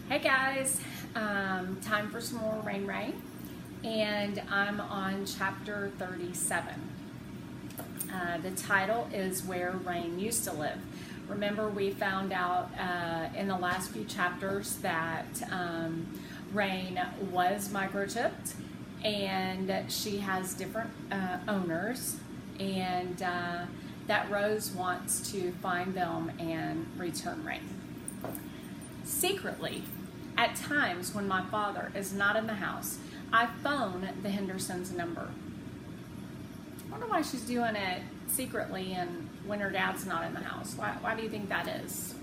Hey guys, time for some more Rain, and I'm on chapter 37. The title is Where Rain Used to Live. Remember, we found out in the last few chapters that Rain was microchipped and she has different owners, and that Rose wants to find them and return Rain. Secretly, at times when my father is not in the house, I phone the Hendersons' number. I wonder why she's doing it secretly and when her dad's not in the house. Why do you think that is?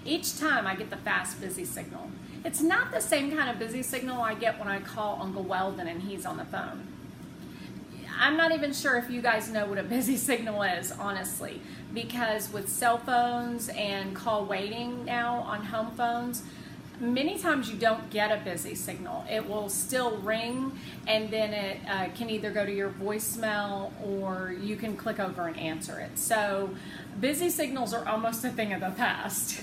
Each time I get the fast busy signal. It's not the same kind of busy signal I get when I call Uncle Weldon and he's on the phone. I'm not even sure if you guys know what a busy signal is, honestly, because with cell phones and call waiting now on home phones, many times you don't get a busy signal. It will still ring, and then it can either go to your voicemail or you can click over and answer it. So busy signals are almost a thing of the past.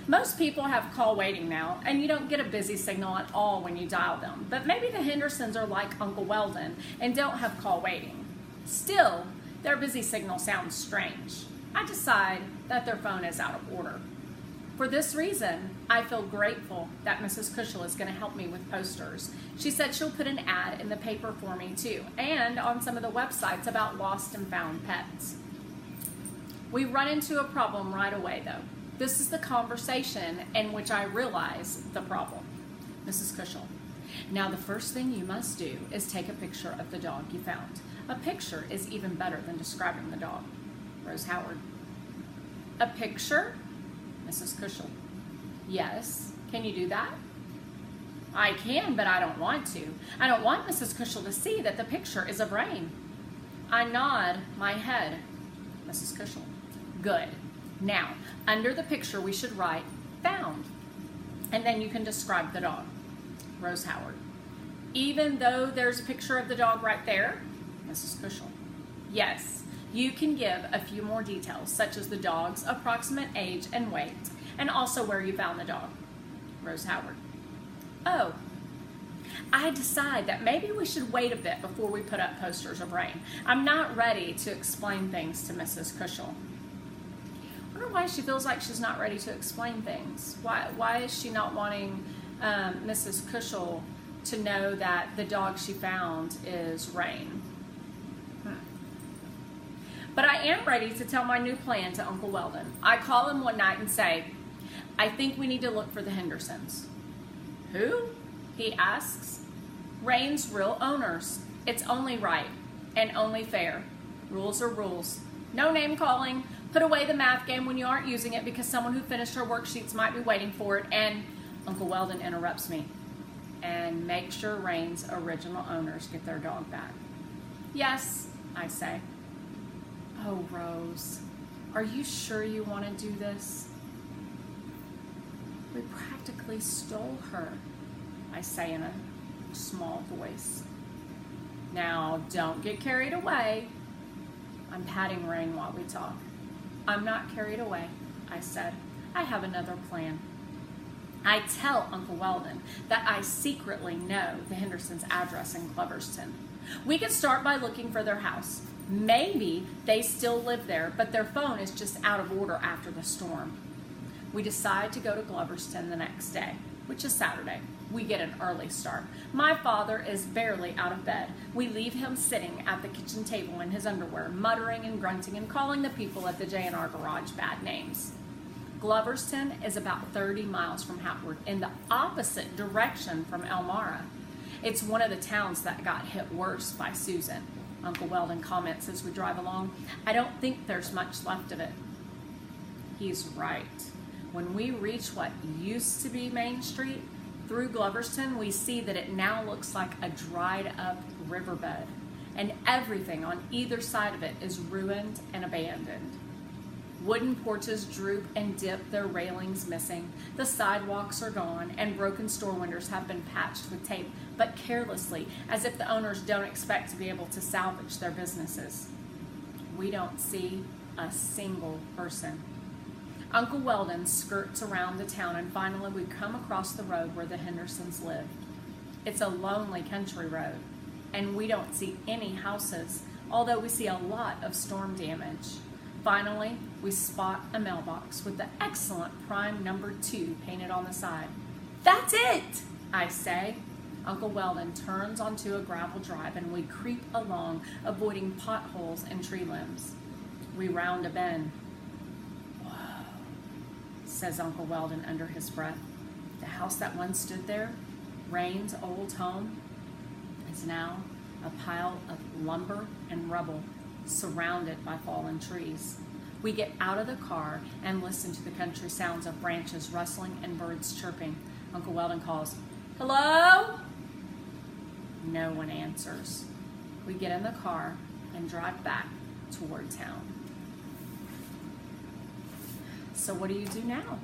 Most people have call waiting now, and you don't get a busy signal at all when you dial them. But maybe the Hendersons are like Uncle Weldon and don't have call waiting. Still, their busy signal sounds strange. I decide that their phone is out of order. For this reason, I feel grateful that Mrs. Cushel is going to help me with posters. She said she'll put an ad in the paper for me too, and on some of the websites about lost and found pets. We run into a problem right away though. This is the conversation in which I realize the problem. Mrs. Cushel: now the first thing you must do is take a picture of the dog you found. A picture is even better than describing the dog. Rose Howard: a picture? Mrs. Cushel: yes. Can you do that? I can, but I don't want to. I don't want Mrs. Cushel to see that the picture is of Rain. I nod my head. Mrs. Cushel: good. Now, under the picture we should write found, and then you can describe the dog. Rose Howard: even though there's a picture of the dog right there? Mrs. Cushel: yes. You can give a few more details, such as the dog's approximate age and weight, and also where you found the dog. Rose Howard: oh, I decide that maybe we should wait a bit before we put up posters of Rain. I'm not ready to explain things to Mrs. Cushel. I wonder why she feels like she's not ready to explain things. Why is she not wanting Mrs. Cushel to know that the dog she found is Rain? But I am ready to tell my new plan to Uncle Weldon. I call him one night and say, I think we need to look for the Hendersons. Who? He asks. Rain's real owners. It's only right and only fair. Rules are rules. No name calling. Put away the math game when you aren't using it because someone who finished her worksheets might be waiting for it. And Uncle Weldon interrupts me. And make sure Rain's original owners get their dog back. Yes, I say. Oh, Rose, are you sure you want to do this? We practically stole her, I say in a small voice. Now, don't get carried away. I'm patting Rain while we talk. I'm not carried away, I said. I have another plan. I tell Uncle Weldon that I secretly know the Hendersons' address in Gloverston. We could start by looking for their house. Maybe they still live there, but their phone is just out of order after the storm. We decide to go to Gloverston the next day, which is Saturday. We get an early start. My father is barely out of bed. We leave him sitting at the kitchen table in his underwear, muttering and grunting and calling the people at the J&R garage bad names. Gloverston is about 30 miles from Howard, in the opposite direction from Elmira. It's one of the towns that got hit worse by Susan. Uncle Weldon comments as we drive along, I don't think there's much left of it. He's right. When we reach what used to be Main Street through Gloverston, we see that it now looks like a dried up riverbed, and everything on either side of it is ruined and abandoned. Wooden porches droop and dip, their railings missing. The sidewalks are gone, and broken store windows have been patched with tape, but carelessly, as if the owners don't expect to be able to salvage their businesses. We don't see a single person. Uncle Weldon skirts around the town, and finally we come across the road where the Hendersons live. It's a lonely country road, and we don't see any houses, although we see a lot of storm damage. Finally, we spot a mailbox with the excellent prime number 2 painted on the side. "That's it," I say. Uncle Weldon turns onto a gravel drive, and we creep along, avoiding potholes and tree limbs. We round a bend. "Whoa," says Uncle Weldon under his breath. The house that once stood there, Rain's old home, is now a pile of lumber and rubble, surrounded by fallen trees. We get out of the car and listen to the country sounds of branches rustling and birds chirping. Uncle Weldon calls, "Hello?" No one answers. We get in the car and drive back toward town. So what do you do now?